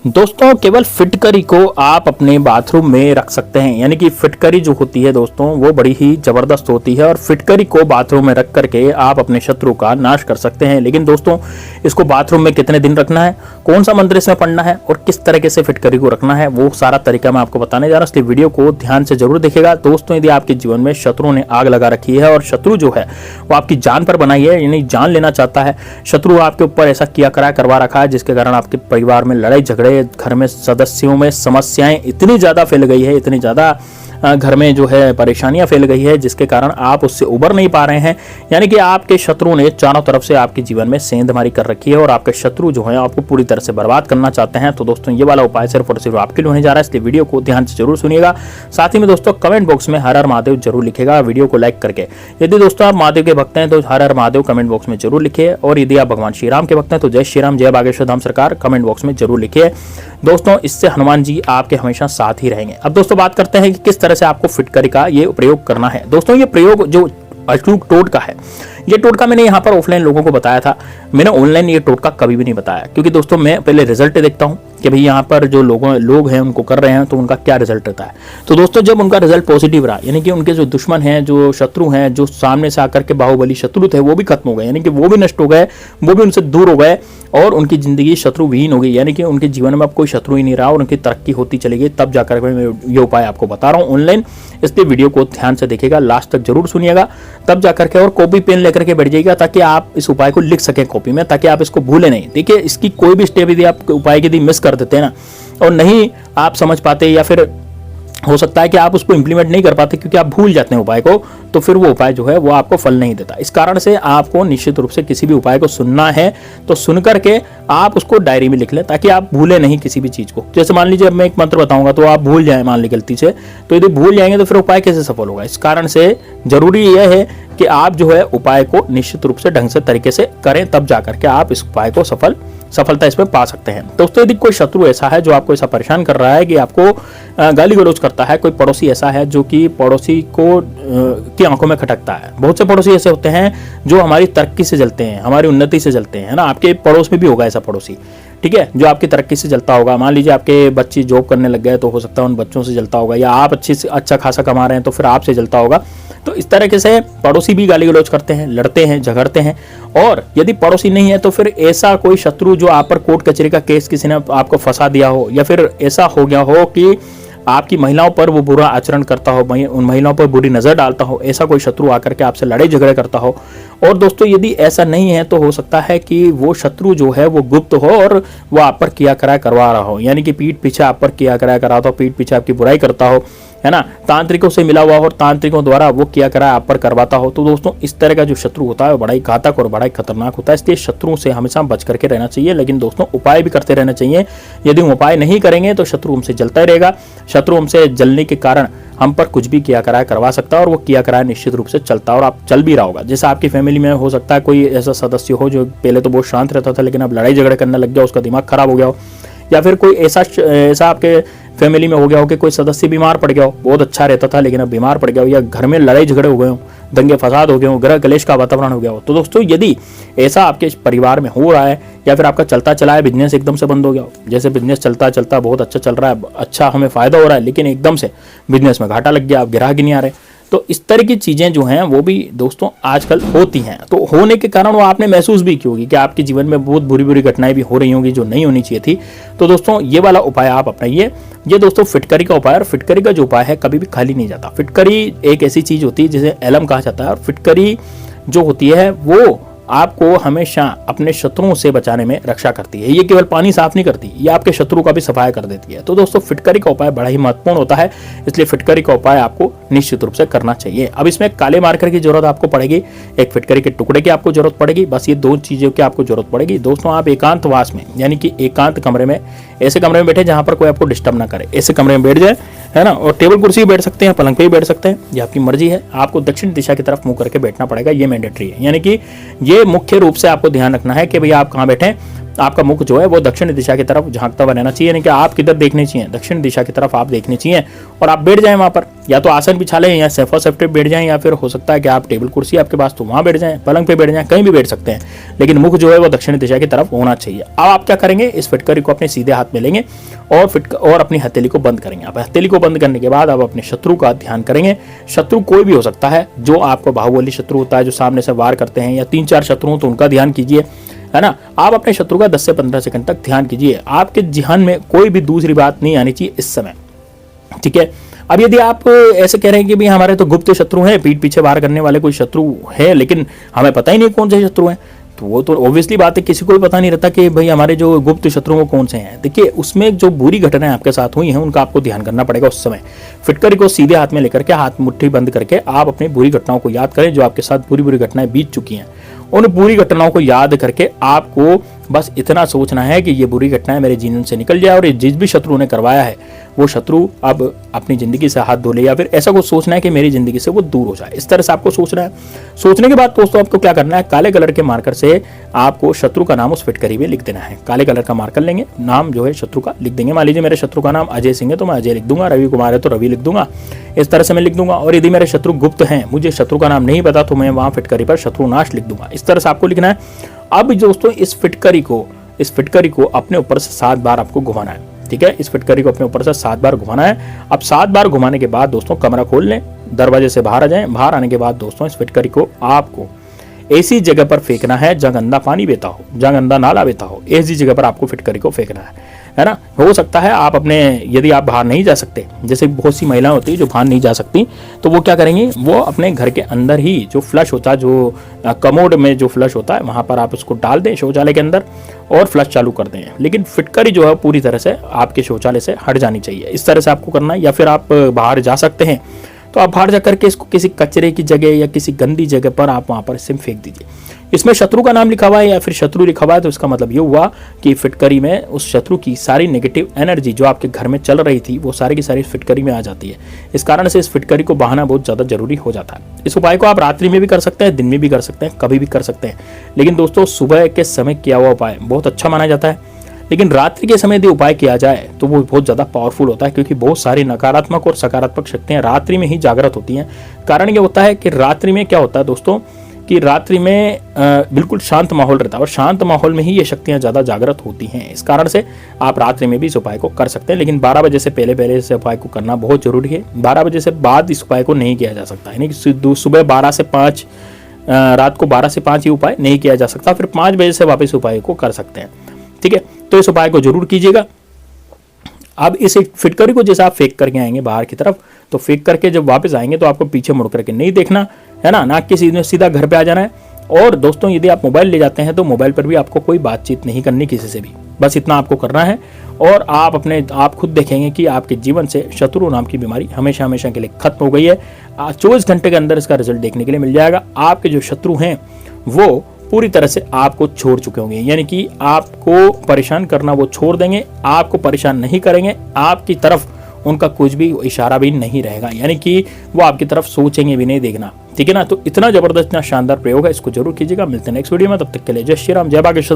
दोस्तों केवल फिटकरी को आप अपने बाथरूम में रख सकते हैं, यानी कि फिटकरी जो होती है दोस्तों वो बड़ी ही जबरदस्त होती है और फिटकरी को बाथरूम में रख करके आप अपने शत्रु का नाश कर सकते हैं। लेकिन दोस्तों इसको बाथरूम में कितने दिन रखना है, कौन सा मंत्र इसमें पढ़ना है और किस तरीके से फिटकरी को रखना है, वो सारा तरीका मैं आपको बताने जा रहा हूँ, इसलिए वीडियो को ध्यान से जरूर देखिएगा। दोस्तों यदि आपके जीवन में शत्रु ने आग लगा रखी है और शत्रु जो है वो आपकी जान पर बनाई है, यानी जान लेना चाहता है, शत्रु आपके ऊपर ऐसा किया करा करवा रखा है जिसके कारण आपके परिवार में लड़ाई झगड़े, घर में सदस्यों में समस्याएं इतनी ज्यादा फैल गई है, इतनी ज्यादा घर में जो है परेशानियां फैल गई है जिसके कारण आप उससे उबर नहीं पा रहे हैं, यानी कि आपके शत्रु ने चारों तरफ से आपके जीवन में सेंधमारी कर रखी है और आपके शत्रु जो है आपको पूरी तरह से बर्बाद करना चाहते हैं। तो दोस्तों ये वाला उपाय सिर्फ और सिर्फ आपके लिए होने जा रहा है, इसलिए वीडियो को ध्यान से जरूर सुनिएगा। साथ ही में दोस्तों कमेंट बॉक्स में हर हर महादेव जरूर लिखेगा वीडियो को लाइक करके। यदि दोस्तों आप महादेव के भक्त हैं तो हर हर महादेव कमेंट बॉक्स में जरूर लिखिए और यदि आप भगवान श्री राम के भक्त हैं तो जय श्री राम जय बागेश्वर धाम सरकार कमेंट बॉक्स में जरूर लिखिए। दोस्तों इससे हनुमान जी आपके हमेशा साथ ही रहेंगे। अब दोस्तों बात करते हैं कि किस तरह से आपको फिटकरी का ये प्रयोग करना है। दोस्तों ये प्रयोग जो अचूक टोटका है, ये टोटका मैंने यहाँ पर ऑफलाइन लोगों को बताया था, मैंने ऑनलाइन ये टोटका कभी भी नहीं बताया, क्योंकि दोस्तों मैं पहले रिजल्ट देखता हूँ कि भाई यहाँ पर जो लोग हैं उनको कर रहे हैं तो उनका क्या रिजल्ट रहता है। तो दोस्तों जब उनका रिजल्ट पॉजिटिव रहा, यानी कि उनके जो दुश्मन हैं, जो शत्रु हैं, जो सामने से आकर के बाहुबली शत्रु थे वो भी खत्म हो गए, यानी कि वो भी नष्ट हो गए, वो भी उनसे दूर हो गए और उनकी जिंदगी शत्रु विहीन हो गई, यानी कि उनके जीवन में अब कोई शत्रु ही नहीं रहा और उनकी तरक्की होती चली गई। तब जाकर मैं ये उपाय आपको बता रहा हूँ ऑनलाइन, इसलिए वीडियो को ध्यान से देखिएगा, लास्ट तक जरूर सुनिएगा, तब जाकर के और कॉपी पेन लेकर के बैठ जाइएगा ताकि आप इस उपाय को लिख सकें कॉपी में, ताकि आप इसको भूले नहीं। देखिए इसकी कोई भी स्टेप यदि आप उपाय यदि मिस कर देते हैं ना और नहीं आप समझ पाते या फिर हो सकता है कि आप उसको इंप्लीमेंट नहीं कर पाते क्योंकि आप भूल जाते हैं उपाय को, तो फिर वो उपाय जो है वो आपको फल नहीं देता। इस कारण से आपको निश्चित रूप से किसी भी उपाय को सुनना है तो सुन करके आप उसको डायरी में लिख लें ताकि आप भूले नहीं किसी भी चीज को। जैसे मान लीजिए अब मैं एक मंत्र बताऊंगा तो आप भूल जाए मान ली गलती से, तो यदि भूल जाएंगे तो फिर उपाय कैसे सफल होगा। इस कारण से जरूरी यह है कि आप जो है उपाय को निश्चित रूप से ढंग से तरीके से करें, तब जाकर के आप इस उपाय को सफलता इसमें पा सकते हैं। दोस्तों यदि कोई शत्रु ऐसा है जो आपको ऐसा परेशान कर रहा है कि आपको गाली गलौज करता है, कोई पड़ोसी ऐसा है जो कि पड़ोसी को की आंखों में खटकता है, बहुत से पड़ोसी ऐसे होते हैं जो हमारी तरक्की से जलते हैं, हमारी उन्नति से जलते हैं, है ना। आपके पड़ोस में भी होगा ऐसा पड़ोसी, ठीक है, जो आपकी तरक्की से जलता होगा। मान लीजिए आपके बच्चे जॉब करने लग गए तो हो सकता है उन बच्चों से जलता होगा, या आप अच्छा खासा कमा रहे हैं तो फिर आपसे जलता होगा। तो इस तरीके से पड़ोसी भी गाली गलौज करते हैं, लड़ते हैं, झगड़ते हैं। और यदि पड़ोसी नहीं है तो फिर ऐसा कोई शत्रु जो आप पर कोर्ट कचहरी का केस किसी ने आपको फंसा दिया हो, या फिर ऐसा हो गया हो कि आपकी महिलाओं पर वो बुरा आचरण करता हो, उन महिलाओं पर बुरी नजर डालता हो, ऐसा कोई शत्रु आकर के आपसे लड़ाई झगड़े करता हो। और दोस्तों यदि ऐसा नहीं है तो हो सकता है कि वो शत्रु जो है वो गुप्त हो और वो आप पर किया कराया करवा रहा हो, यानी कि पीठ पीछे आप पर किया कराया कराता हो, पीठ पीछे आपकी बुराई करता हो, है ना, तांत्रिकों से मिला हुआ हो और तांत्रिकों द्वारा वो किया कराया आप पर करवाता हो। तो दोस्तों इस तरह का जो शत्रु होता है वो बड़ा ही घातक और बड़ा ही खतरनाक होता है, इसलिए शत्रुओं से हमेशा बच करके रहना चाहिए। लेकिन दोस्तों उपाय भी करते रहना चाहिए, यदि हम उपाय नहीं करेंगे तो शत्रु हमसे जलता ही रहेगा, शत्रु हमसे जलने के कारण हम पर कुछ भी किया कराया करवा सकता है और वो किया कराया निश्चित रूप से चलता है और आप चल भी रहा होगा। जैसे आपकी फैमिली में हो सकता है कोई ऐसा सदस्य हो जो पहले तो बहुत शांत रहता था लेकिन अब लड़ाई झगड़े करने लग गया, उसका दिमाग खराब हो गया हो, या फिर कोई ऐसा आपके फैमिली में हो गया हो कि कोई सदस्य बीमार पड़ गया हो, बहुत अच्छा रहता था लेकिन अब बीमार पड़ गया हो, या घर में लड़ाई झगड़े हो गए हो, दंगे फसाद हो गए हो, गृह कलेश का वातावरण हो गया हो। तो दोस्तों यदि ऐसा आपके परिवार में हो रहा है या फिर आपका चलता चला है बिजनेस एकदम से बंद हो गया हो, जैसे बिजनेस चलता चलता बहुत अच्छा चल रहा है, अच्छा हमें फायदा हो रहा है, लेकिन एकदम से बिजनेस में घाटा लग गया, अब ग्राहक ही नहीं आ रहे, तो इस तरह की चीजें जो हैं वो भी दोस्तों आजकल होती हैं। तो होने के कारण वो आपने महसूस भी की होगी कि आपके जीवन में बहुत बुरी बुरी घटनाएं भी हो रही होंगी जो नहीं होनी चाहिए थी। तो दोस्तों ये वाला उपाय आप अपनाइए, ये दोस्तों फिटकरी का उपाय। और फिटकरी का जो उपाय है कभी भी खाली नहीं जाता। फिटकरी एक ऐसी चीज होती है जिसे एलम कहा जाता है, और फिटकरी जो होती है वो आपको हमेशा अपने शत्रुओं से बचाने में रक्षा करती है। ये केवल पानी साफ नहीं करती, ये आपके शत्रु का भी सफाया कर देती है। तो दोस्तों फिटकरी का उपाय बड़ा ही महत्वपूर्ण होता है, इसलिए फिटकरी का उपाय आपको निश्चित रूप से करना चाहिए। अब इसमें काले मार्कर की जरूरत आपको पड़ेगी, एक फिटकरी के टुकड़े की आपको जरूरत पड़ेगी, बस ये दो चीजों की आपको जरूरत पड़ेगी। दोस्तों आप एकांतवास में, यानी कि एकांत कमरे में, ऐसे कमरे में बैठे जहां पर कोई आपको डिस्टर्ब ना करे, ऐसे कमरे में बैठ जाए, है ना। और टेबल कुर्सी बैठ सकते हैं, पलंग पे भी बैठ सकते हैं, ये आपकी मर्जी है। आपको दक्षिण दिशा की तरफ मुंह करके बैठना पड़ेगा, ये मैंडेटरी है। यानी कि ये मुख्य रूप से आपको ध्यान रखना है कि भैया आप कहाँ बैठे, आपका मुख जो है वो दक्षिण दिशा की तरफ झांकता हुआ रहना चाहिए, यानी कि आप किधर देखने चाहिए, दक्षिण दिशा की तरफ आप देखने चाहिए। और आप बैठ जाएं वहाँ पर, या तो आसन बिछा लें या सोफा सेट पे बैठ जाएं, या फिर हो सकता है कि आप टेबल कुर्सी आपके पास तो वहाँ बैठ जाएं, पलंग पे बैठ जाएं, कहीं भी बैठ सकते हैं, लेकिन मुख जो है वो दक्षिण दिशा की तरफ होना चाहिए। अब आप क्या करेंगे, इस फिटकरी को अपने सीधे हाथ में लेंगे और अपनी हथेली को बंद करेंगे। आप हथेली को बंद करने के बाद आप अपने शत्रु का ध्यान करेंगे। शत्रु कोई भी हो सकता है, जो आपको बाहुबली शत्रु होता है, जो सामने से वार करते हैं, या 3-4 शत्रु तो उनका ध्यान कीजिए, है ना। आप अपने शत्रु का 10 से 15 सेकंड तक ध्यान कीजिए। आपके ध्यान में कोई भी दूसरी बात नहीं आनी चाहिए इस समय, ठीक है। अब यदि आप ऐसे कह रहे हैं कि भाई हमारे तो गुप्त शत्रु हैं, पीठ पीछे वार करने वाले कोई शत्रु है, लेकिन हमें पता ही नहीं कौन से शत्रु हैं, तो वो तो ऑब्वियसली बात है, किसी को भी पता नहीं रहता कि भाई हमारे जो गुप्त शत्रु वो कौन से हैं। देखिए, उसमें जो बुरी घटनाएं आपके साथ हुई हैं उनका आपको ध्यान करना पड़ेगा उस समय। फिटकरी को सीधे हाथ में लेकर के, हाथ मुट्ठी बंद करके आप अपनी बुरी घटनाओं को याद करें, जो आपके साथ बुरी बुरी घटनाएं बीत चुकी हैं। उन बुरी घटनाओं को याद करके आपको बस इतना सोचना है कि ये बुरी घटनाएं मेरे जीवन से निकल जाए, और जिस भी शत्रु ने करवाया है वो शत्रु अब अपनी जिंदगी से हाथ धो ले, या फिर ऐसा कुछ सोचना है कि मेरी जिंदगी से वो दूर हो जाए। इस तरह से आपको सोचना है। सोचने के बाद दोस्तों आपको क्या करना है, काले कलर के मार्कर से आपको शत्रु का नाम उस फिटकरी में लिख देना है। काले कलर का मार्कर लेंगे, नाम जो है शत्रु का लिख देंगे। मान लीजिए मेरे शत्रु का नाम अजय सिंह है तो मैं अजय लिख दूंगा, रवि कुमार है तो रवि लिख दूंगा, इस तरह से मैं लिख दूंगा। और यदि मेरे शत्रु गुप्त हैं, मुझे शत्रु का नाम नहीं पता, तो मैं वहां फिटकरी पर शत्रुनाश लिख दूंगा। इस तरह से आपको लिखना है। अब दोस्तों इस फिटकरी को अपने ऊपर से 7 बार आपको घुमाना है, ठीक है। इस फिटकरी को अपने ऊपर से 7 बार घुमाना है। अब 7 बार घुमाने के बाद दोस्तों कमरा खोल लें, दरवाजे से बाहर आ जाएं। बाहर आने के बाद दोस्तों इस फिटकरी को आपको ऐसी जगह पर फेंकना है जहां गंदा पानी बहता हो, जहां गंदा नाला बहता हो, ऐसी जगह पर आपको फिटकरी को फेंकना है ना। हो सकता है आप अपने, यदि आप बाहर नहीं जा सकते, जैसे बहुत सी महिलाएं होती है जो बाहर नहीं जा सकती, तो वो क्या करेंगी, वो अपने घर के अंदर ही जो फ्लश होता है, जो कमोड में जो फ्लश होता है, वहां पर आप उसको डाल दें शौचालय के अंदर और फ्लश चालू कर दें। लेकिन फिटकरी जो है पूरी तरह से आपके शौचालय से हट जानी चाहिए। इस तरह से आपको करना है। या फिर आप बाहर जा सकते हैं तो आप बाहर जाकर के इसको किसी कचरे की जगह या किसी गंदी जगह पर आप वहां पर इसे फेंक दीजिए। इसमें शत्रु का नाम लिखा हुआ है या फिर शत्रु लिखा हुआ है, तो इसका मतलब ये हुआ कि फिटकरी में उस शत्रु की सारी नेगेटिव एनर्जी जो आपके घर में चल रही थी वो सारी की सारी फिटकरी में आ जाती है। इस कारण से इस फिटकरी को बहाना बहुत ज़्यादा जरूरी हो जाता है। इस उपाय को आप रात्रि में भी कर सकते हैं, दिन में भी कर सकते हैं, कभी भी कर सकते हैं। लेकिन दोस्तों सुबह के समय किया हुआ उपाय बहुत अच्छा माना जाता है, लेकिन रात्रि के समय यदि उपाय किया जाए तो वो बहुत ज़्यादा पावरफुल होता है, क्योंकि बहुत सारी नकारात्मक और सकारात्मक शक्तियाँ रात्रि में ही जागृत होती हैं। कारण ये होता है कि रात्रि में क्या होता है दोस्तों, कि रात्रि में बिल्कुल शांत माहौल रहता है, और शांत माहौल में ही ये शक्तियाँ ज़्यादा जागृत होती हैं। इस कारण से आप रात्रि में भी इस उपाय को कर सकते हैं, लेकिन 12 बजे से पहले इस उपाय को करना बहुत जरूरी है। 12 बजे से बाद इस उपाय को नहीं किया जा सकता, यानी कि सुबह 12 से 5, रात को 12 से 5 ये उपाय नहीं किया जा सकता। फिर 5 बजे से वापस उपाय को कर सकते हैं, ठीक है। तो इस उपाय को जरूर कीजिएगा। अब इस फिटकरी को जैसे आप फेंक करके आएंगे बाहर की तरफ, तो फेंक करके जब वापस आएंगे तो आपको पीछे मुड़ करके नहीं देखना है ना, नाक के सीधा घर पे आ जाना है। और दोस्तों यदि आप मोबाइल ले जाते हैं तो मोबाइल पर भी आपको कोई बातचीत नहीं करनी किसी से भी, बस इतना आपको करना है। और आप खुद देखेंगे कि आपके जीवन से शत्रु नाम की बीमारी हमेशा हमेशा के लिए खत्म हो गई है। 24 घंटे के अंदर इसका रिजल्ट देखने के लिए मिल जाएगा। आपके जो शत्रु हैं वो पूरी तरह से आपको छोड़ चुके होंगे, यानी कि आपको परेशान करना वो छोड़ देंगे, आपको परेशान नहीं करेंगे, आपकी तरफ उनका कुछ भी इशारा भी नहीं रहेगा, यानी कि वो आपकी तरफ सोचेंगे भी नहीं, देखना, ठीक है ना। तो इतना जबरदस्त, इतना शानदार प्रयोग है, इसको जरूर कीजिएगा। मिलते हैं नेक्स्ट वीडियो में, तब तक के लिए जय श्री राम, जय बागेश्वर।